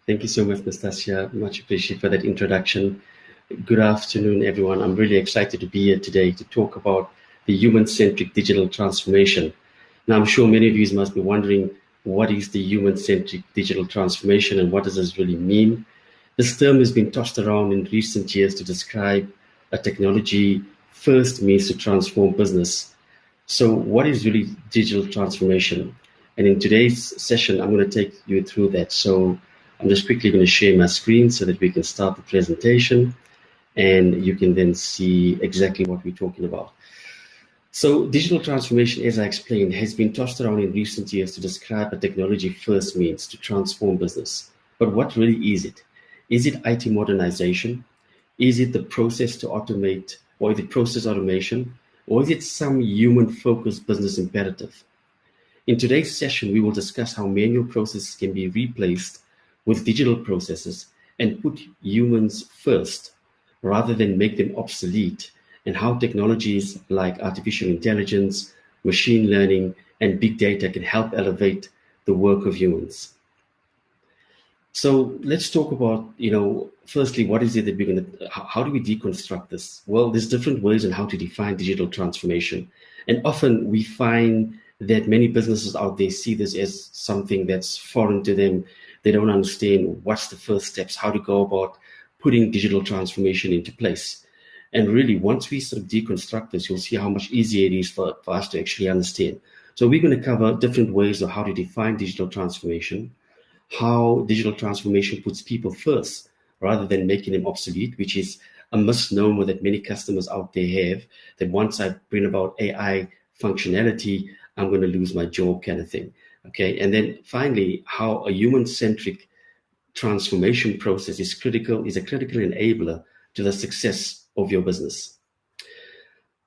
Thank you so much, Nastasia. Much appreciated for that introduction. Good afternoon, everyone. I'm really excited to be here today to talk about the human-centric digital transformation. Now, I'm sure many of you must be wondering, what is the human-centric digital transformation and what does this really mean? This term has been tossed around in recent years to describe a technology first means to transform business. So, what is really digital transformation? And in today's session, I'm going to take you through that. So, I'm just quickly going to share my screen so that we can start the presentation and you can then see exactly what we're talking about. So, digital transformation, as I explained, has been tossed around in recent years to describe a technology first means to transform business. But what really is it? Is it IT modernization? Is it the process to automate, or is it process automation? Or is it some human focused business imperative? In today's session, we will discuss how manual processes can be replaced with digital processes and put humans first rather than make them obsolete, and how technologies like artificial intelligence, machine learning, and big data can help elevate the work of humans. So let's talk about, firstly, what is it that we're going to, how do we deconstruct this? Well, there's different ways on how to define digital transformation. And often we find that many businesses out there see this as something that's foreign to them. They don't understand what's the first steps, how to go about putting digital transformation into place. And really, once we sort of deconstruct this, you'll see how much easier it is for us to actually understand. So we're going to cover different ways of how to define digital transformation, how digital transformation puts people first rather than making them obsolete, which is a misnomer that many customers out there have, that once I bring about AI functionality, I'm going to lose my job kind of thing. Okay. And then finally, how a human-centric transformation process is a critical enabler to the success of your business.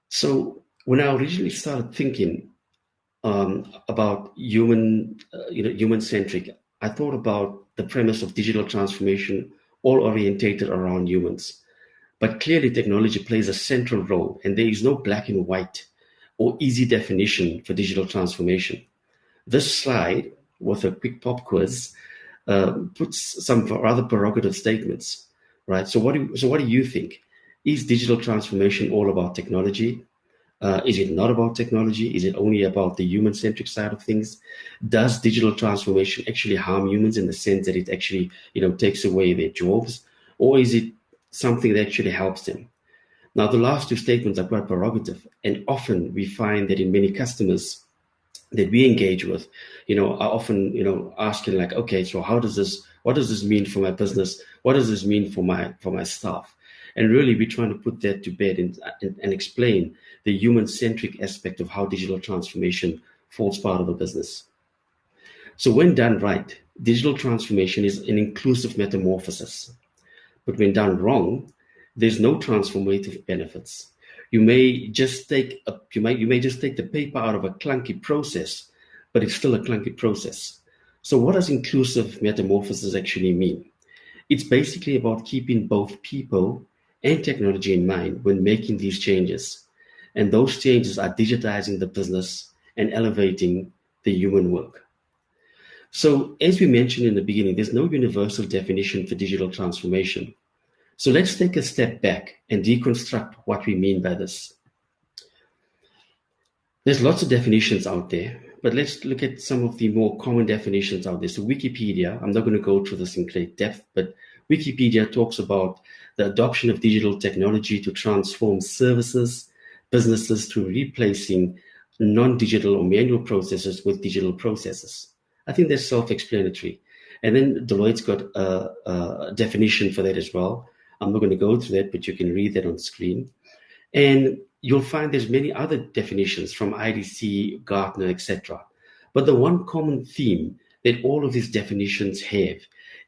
So when I originally started thinking about human-centric, I thought about the premise of digital transformation all orientated around humans. But clearly technology plays a central role, and there is no black and white or easy definition for digital transformation. This slide, with a quick pop quiz, puts some rather provocative statements, right? So what do you think? Is digital transformation all about technology? Is it not about technology? Is it only about the human-centric side of things? Does digital transformation actually harm humans in the sense that it actually, takes away their jobs? Or is it something that actually helps them? Now, the last two statements are quite prerogative, and often we find that in many customers that we engage with, are often, asking like, okay, so what does this mean for my business? What does this mean for my staff? And really, we're trying to put that to bed and explain the human-centric aspect of how digital transformation forms part of a business. So when done right, digital transformation is an inclusive metamorphosis. But when done wrong, there's no transformative benefits. You may just take the paper out of a clunky process, but it's still a clunky process. So what does inclusive metamorphosis actually mean? It's basically about keeping both people and technology in mind when making these changes. And those changes are digitizing the business and elevating the human work. So as we mentioned in the beginning, there's no universal definition for digital transformation. So let's take a step back and deconstruct what we mean by this. There's lots of definitions out there, but let's look at some of the more common definitions out there. So Wikipedia, I'm not going to go through this in great depth, but Wikipedia talks about the adoption of digital technology to transform services, businesses through replacing non-digital or manual processes with digital processes. I think that's self-explanatory. And then Deloitte's got a definition for that as well. I'm not going to go through that, but you can read that on screen. And you'll find there's many other definitions from IDC, Gartner, etc. But the one common theme that all of these definitions have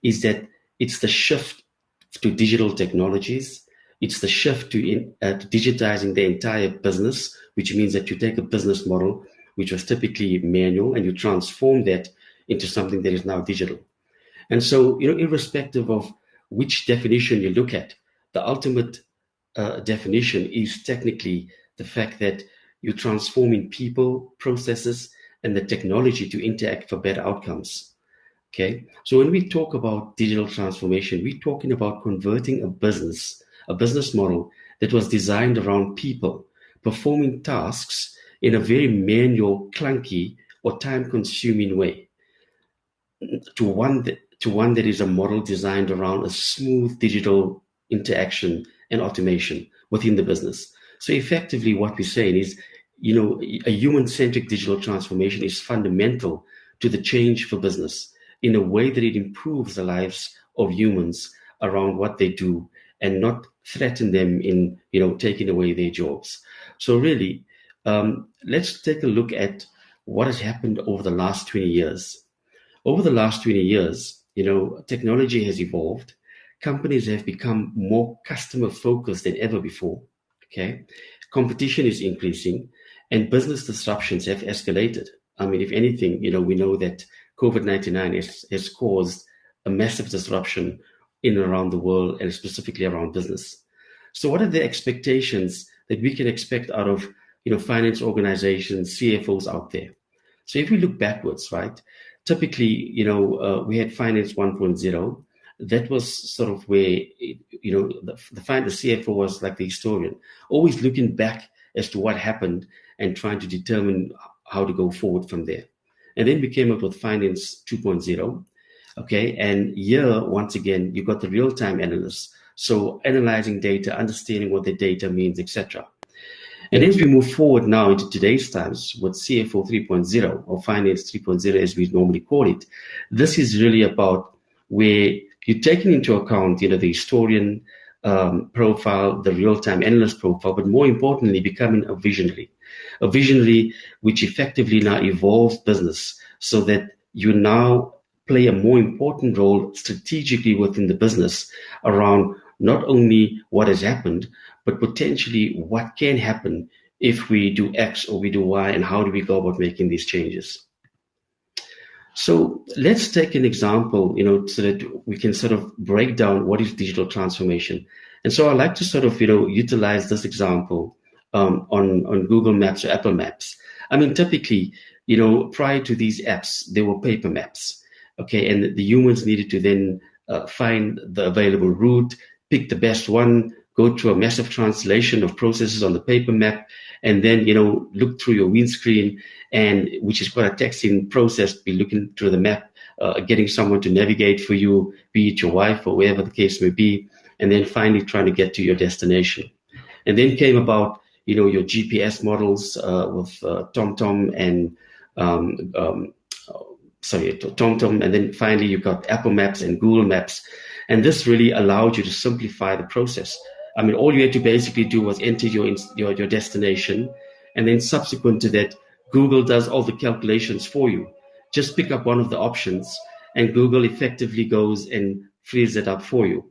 is that it's the shift to digital technologies. It's the shift to digitizing the entire business, which means that you take a business model, which was typically manual, and you transform that into something that is now digital. And so, irrespective of which definition you look at, the ultimate definition is technically the fact that you're transforming people, processes, and the technology to interact for better outcomes. Okay, so when we talk about digital transformation, we're talking about converting a business model that was designed around people performing tasks in a very manual, clunky, or time-consuming way to one that is a model designed around a smooth digital interaction and automation within the business. So effectively, what we're saying is, a human-centric digital transformation is fundamental to the change for business in a way that it improves the lives of humans around what they do and not threaten them in, taking away their jobs. So really, let's take a look at what has happened over the last 20 years. Over the last 20 years, technology has evolved. Companies have become more customer focused than ever before. Okay. Competition is increasing and business disruptions have escalated. I mean, if anything, we know that COVID-19 has caused a massive disruption in and around the world and specifically around business. So what are the expectations that we can expect out of, finance organizations, CFOs out there? So if we look backwards, right, typically, we had Finance 1.0. That was sort of where, the CFO was like the historian, always looking back as to what happened and trying to determine how to go forward from there. And then we came up with Finance 2.0. Okay, and here, once again, you got the real-time analysts. So analyzing data, understanding what the data means, etc. And as we move forward now into today's times with CFO 3.0 or Finance 3.0, as we normally call it, this is really about where you're taking into account, the historian profile, the real-time analyst profile, but more importantly, becoming a visionary which effectively now evolves business so that you now play a more important role strategically within the business around not only what has happened, but potentially what can happen if we do X or we do Y, and how do we go about making these changes. So let's take an example, so that we can sort of break down what is digital transformation. And so I like to sort of, utilize this example on Google Maps or Apple Maps. I mean, typically, prior to these apps, there were paper maps. Okay, and the humans needed to then find the available route, pick the best one, go through a massive translation of processes on the paper map, and then, look through your windscreen, and which is quite a taxing process, be looking through the map, getting someone to navigate for you, be it your wife or wherever the case may be, and then finally trying to get to your destination. And then came about, your GPS models with TomTom and TomTom, and then finally you got Apple Maps and Google Maps. And this really allowed you to simplify the process. I mean, all you had to basically do was enter your destination, and then subsequent to that, Google does all the calculations for you. Just pick up one of the options, and Google effectively goes and frees it up for you.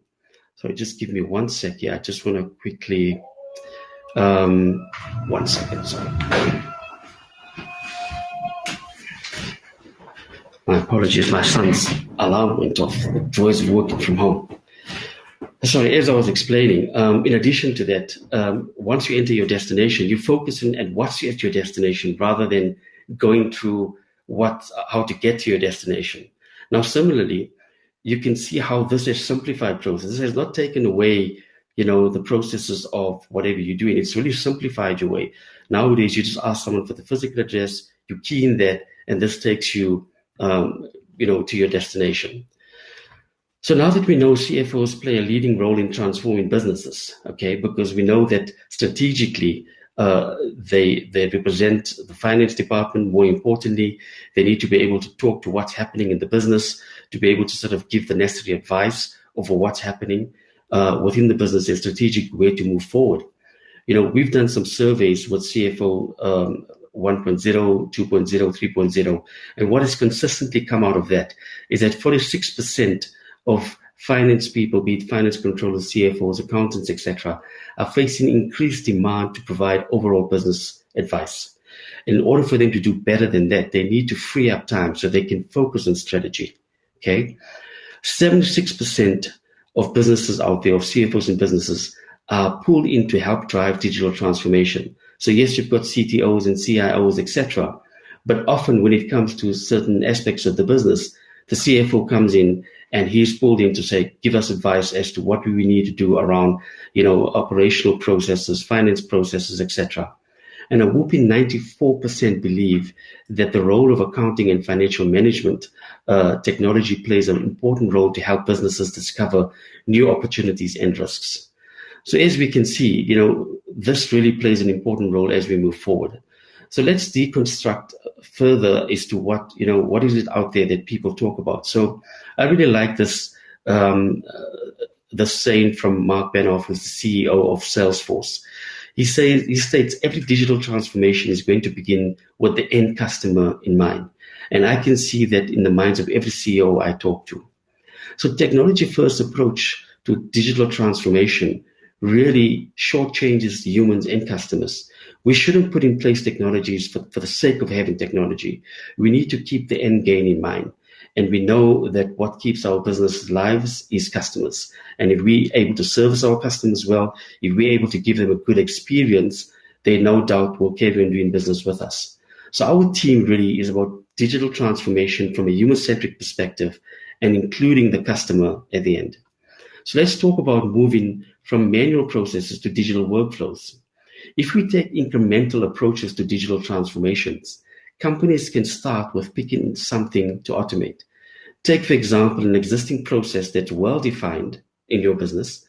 So just give me 1 sec here. I just want to quickly, 1 second, sorry. My apologies, my son's alarm went off. The joys of working from home. Sorry, as I was explaining, in addition to that, once you enter your destination, you focus on at what's at your destination rather than going through how to get to your destination. Now, similarly, you can see how this has simplified process. This has not taken away, the processes of whatever you're doing. It's really simplified your way. Nowadays, you just ask someone for the physical address, you key in that, and this takes you, to your destination. So now that we know CFOs play a leading role in transforming businesses, okay, because we know that strategically they represent the finance department. More importantly, they need to be able to talk to what's happening in the business, to be able to sort of give the necessary advice over what's happening within the business and strategic way to move forward. We've done some surveys with CFO 1.0, 2.0, 3.0, and what has consistently come out of that is that 46% of finance people, be it finance controllers, CFOs, accountants, etc., are facing increased demand to provide overall business advice. In order for them to do better than that, they need to free up time so they can focus on strategy. Okay, 76% of businesses out there, of CFOs and businesses, are pulled in to help drive digital transformation. So yes, you've got CTOs and CIOs, etc., but often when it comes to certain aspects of the business, The CFO comes in and he's pulled in to say, give us advice as to what we need to do around, operational processes, finance processes, etc. And a whopping 94% believe that the role of accounting and financial management technology plays an important role to help businesses discover new opportunities and risks. So as we can see, this really plays an important role as we move forward. So let's deconstruct further as to what is it out there that people talk about. So I really like this saying from Mark Benioff, who's the CEO of Salesforce. He states every digital transformation is going to begin with the end customer in mind. And I can see that in the minds of every CEO I talk to. So technology first approach to digital transformation really shortchanges the humans and customers. We shouldn't put in place technologies for the sake of having technology. We need to keep the end gain in mind. And we know that what keeps our business lives is customers. And if we're able to service our customers well, if we're able to give them a good experience, they no doubt will carry on doing business with us. So our team really is about digital transformation from a human-centric perspective and including the customer at the end. So let's talk about moving from manual processes to digital workflows. If we take incremental approaches to digital transformations, companies can start with picking something to automate. Take, for example, an existing process that's well-defined in your business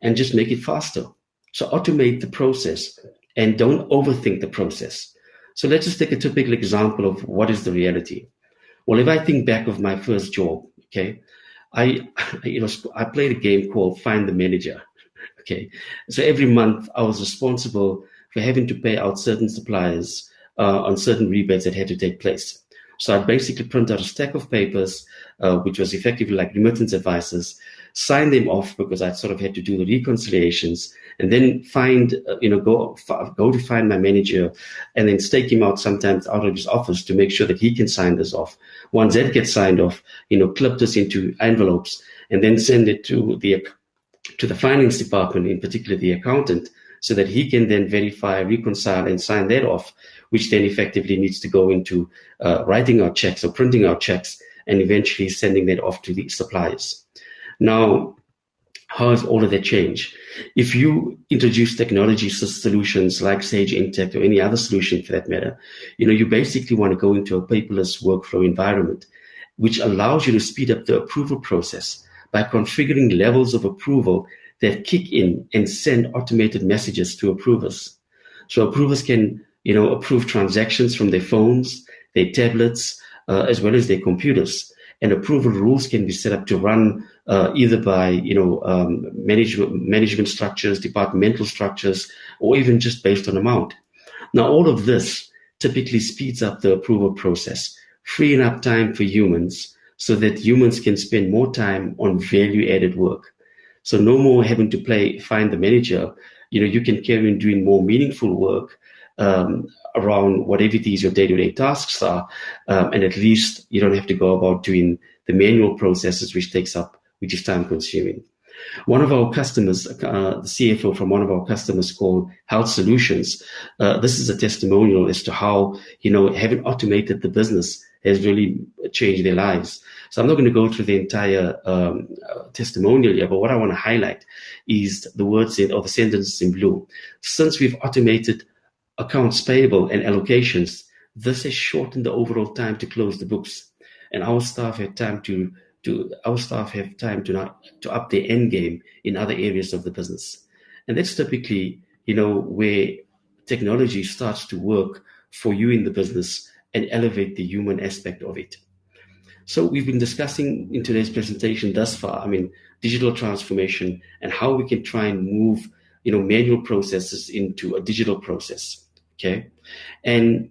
and just make it faster. So automate the process and don't overthink the process. So let's just take a typical example of what is the reality. Well, if I think back of my first job, okay, I played a game called Find the Manager. Okay, so every month I was responsible for having to pay out certain suppliers on certain rebates that had to take place. So I'd basically print out a stack of papers, which was effectively like remittance advices, sign them off because I sort of had to do the reconciliations, and then go to find my manager, and then stake him out sometimes out of his office to make sure that he can sign this off. Once that gets signed off, clip this into envelopes, and then send it to the finance department, in particular the accountant, so that he can then verify, reconcile, and sign that off, which then effectively needs to go into writing out checks or printing out checks and eventually sending that off to the suppliers. Now, how has all of that changed? If you introduce technology solutions like Sage Intacct or any other solution for that matter, you basically want to go into a paperless workflow environment, which allows you to speed up the approval process by configuring levels of approval that kick in and send automated messages to approvers. So approvers can, approve transactions from their phones, their tablets, as well as their computers. And approval rules can be set up to run either by, management structures, departmental structures, or even just based on amount. Now, all of this typically speeds up the approval process, freeing up time for humans so that humans can spend more time on value-added work. So no more having to find the manager. You can carry on doing more meaningful work around whatever it is your day-to-day tasks are, and at least you don't have to go about doing the manual processes, which is time-consuming. One of our customers, the CFO from one of our customers called Health Solutions, this is a testimonial as to how, having automated the business has really changed their lives. So I'm not going to go through the entire testimonial here, but what I want to highlight is the words or the sentences in blue. Since we've automated accounts payable and allocations, this has shortened the overall time to close the books, and our staff have time to up their end game in other areas of the business. And that's typically, where technology starts to work for you in the business and elevate the human aspect of it. So we've been discussing in today's presentation thus far, digital transformation and how we can try and move, manual processes into a digital process. Okay. And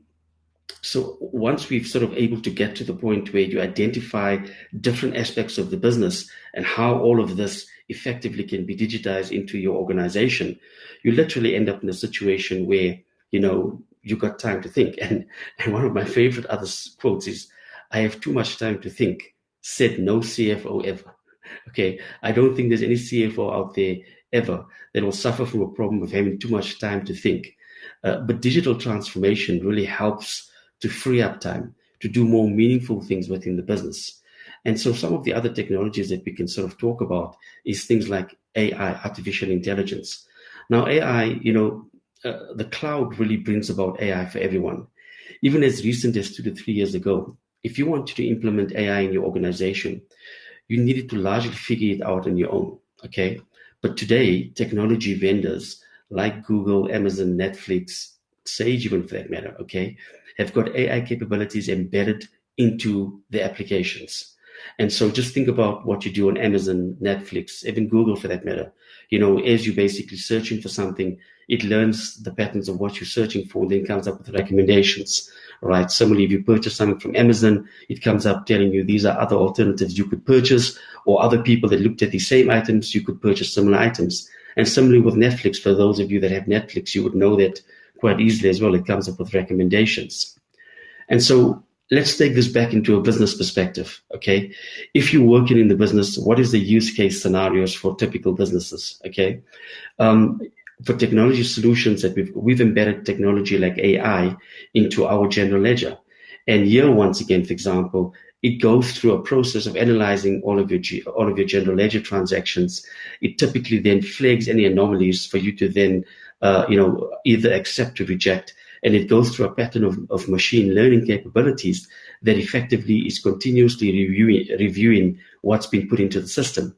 so once we've sort of able to get to the point where you identify different aspects of the business and how all of this effectively can be digitized into your organization, you literally end up in a situation where, you got time to think. And one of my favorite other quotes is, "I have too much time to think," said no CFO ever. Okay. I don't think there's any CFO out there ever that will suffer from a problem of having too much time to think. But digital transformation really helps to free up time to do more meaningful things within the business. And so some of the other technologies that we can sort of talk about is things like AI, artificial intelligence. Now, AI, the cloud really brings about AI for everyone. Even as recent as 2 to 3 years ago, if you wanted to implement AI in your organization, you needed to largely figure it out on your own, okay? But today, technology vendors like Google, Amazon, Netflix, Sage even for that matter, okay, have got AI capabilities embedded into the applications. And so just think about what you do on Amazon, Netflix, even Google for that matter. As you're basically searching for something, it learns the patterns of what you're searching for and then comes up with recommendations, right? Similarly, if you purchase something from Amazon, it comes up telling you these are other alternatives you could purchase, or other people that looked at the same items, you could purchase similar items. And similarly with Netflix, for those of you that have Netflix, you would know that quite easily as well. It comes up with recommendations. And so let's take this back into a business perspective, okay? If you're working in the business, what is the use case scenarios for typical businesses, okay? For technology solutions that we've embedded technology like AI into our general ledger. And here, once again, for example, it goes through a process of analyzing all of your general ledger transactions. It typically then flags any anomalies for you to then, either accept or reject. And it goes through a pattern of machine learning capabilities that effectively is continuously reviewing what's been put into the system.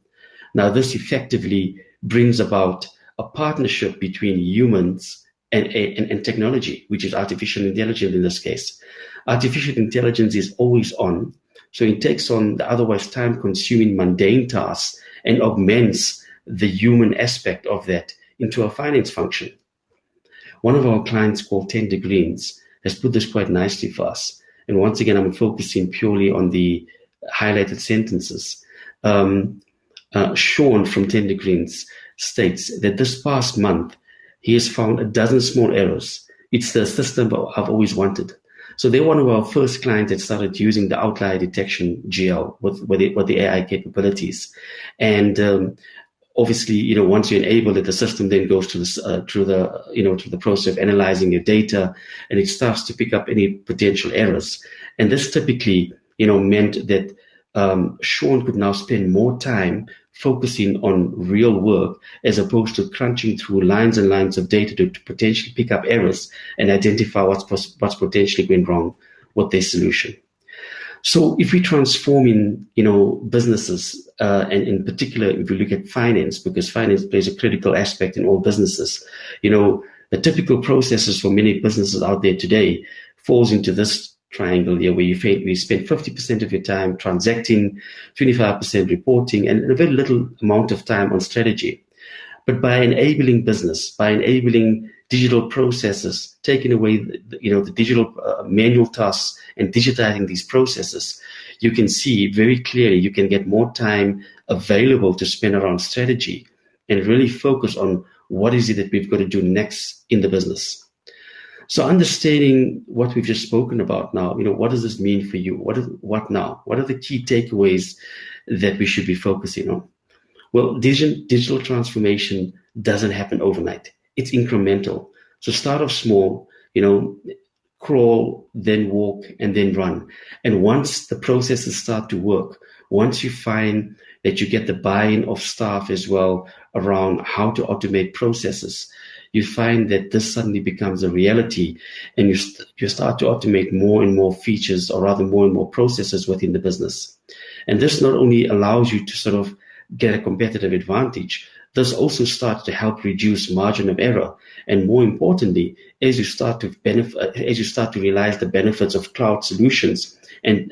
Now, this effectively brings about a partnership between humans and technology, which is artificial intelligence in this case. Artificial intelligence is always on, so it takes on the otherwise time-consuming mundane tasks and augments the human aspect of that into a finance function. One of our clients called 10 Degrees has put this quite nicely for us. And once again, I'm focusing purely on the highlighted sentences. Sean from 10 Degrees states that this past month, he has found a dozen small errors. It's the system I've always wanted. So they're one of our first clients that started using the outlier detection GL with the AI capabilities. And obviously, once you enable it, the system then goes to the process of analyzing your data, and it starts to pick up any potential errors. And this typically, meant that Sean could now spend more time focusing on real work as opposed to crunching through lines and lines of data to potentially pick up errors and identify what's potentially going wrong with their solution. So if we transform in, businesses, and in particular, if we look at finance, because finance plays a critical aspect in all businesses, the typical processes for many businesses out there today falls into this triangle here, where we spend 50% of your time transacting, 25% reporting, and a very little amount of time on strategy. But by enabling business, by enabling digital processes, taking away the digital manual tasks and digitizing these processes, you can see very clearly you can get more time available to spend around strategy and really focus on what is it that we've got to do next in the business. So understanding what we've just spoken about now, what does this mean for you? What now? What are the key takeaways that we should be focusing on? Well, digital transformation doesn't happen overnight. It's incremental. So start off small, crawl, then walk, and then run. And once the processes start to work, once you find that you get the buy-in of staff as well around how to automate processes, you find that this suddenly becomes a reality, and you start to automate more and more features, or rather more and more processes within the business. And this not only allows you to sort of get a competitive advantage, this also starts to help reduce margin of error. And more importantly, as you start to realize the benefits of cloud solutions and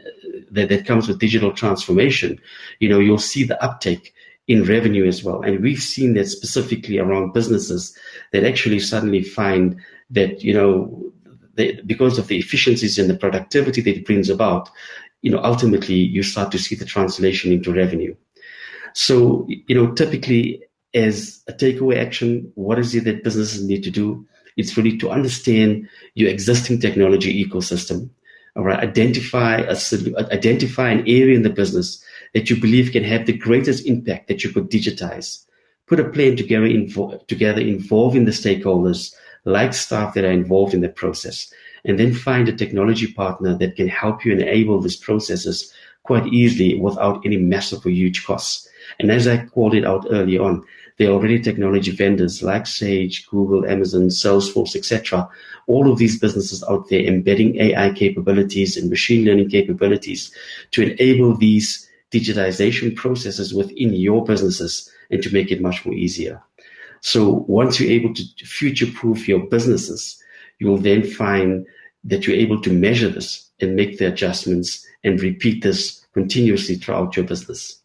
that comes with digital transformation, you'll see the uptake in revenue as well. And we've seen that specifically around businesses that actually suddenly find that, because of the efficiencies and the productivity that it brings about, ultimately you start to see the translation into revenue. So, typically as a takeaway action, what is it that businesses need to do? It's really to understand your existing technology ecosystem. All right, identify an area in the business that you believe can have the greatest impact that you could digitize. Put a plan together involving the stakeholders, like staff that are involved in the process, and then find a technology partner that can help you enable these processes quite easily without any massive or huge costs. And as I called it out early on, there are already technology vendors like Sage, Google, Amazon, Salesforce, etc. All of these businesses out there embedding AI capabilities and machine learning capabilities to enable these digitization processes within your businesses and to make it much more easier. So once you're able to future-proof your businesses, you will then find that you're able to measure this and make the adjustments and repeat this continuously throughout your business.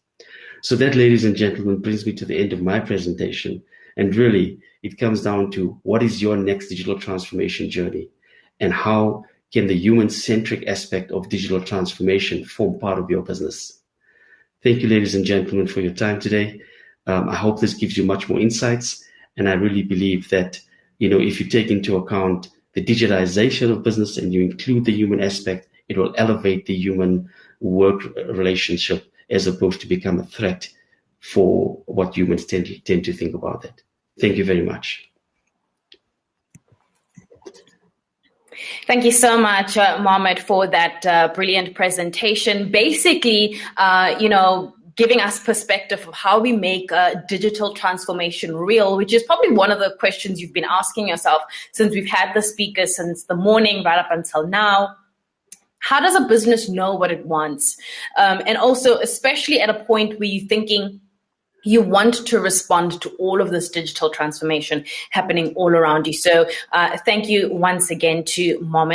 So that, ladies and gentlemen, brings me to the end of my presentation. And really, it comes down to what is your next digital transformation journey and how can the human-centric aspect of digital transformation form part of your business? Thank you, ladies and gentlemen, for your time today. I hope this gives you much more insights. And I really believe that, if you take into account the digitization of business and you include the human aspect, it will elevate the human work relationship as opposed to become a threat for what humans tend to think about it. Thank you very much. Thank you so much, Mohammed, for that brilliant presentation. Basically, giving us perspective of how we make digital transformation real, which is probably one of the questions you've been asking yourself since we've had the speaker since the morning right up until now. How does a business know what it wants? And also, especially at a point where you're thinking you want to respond to all of this digital transformation happening all around you. So thank you once again to Mohammed.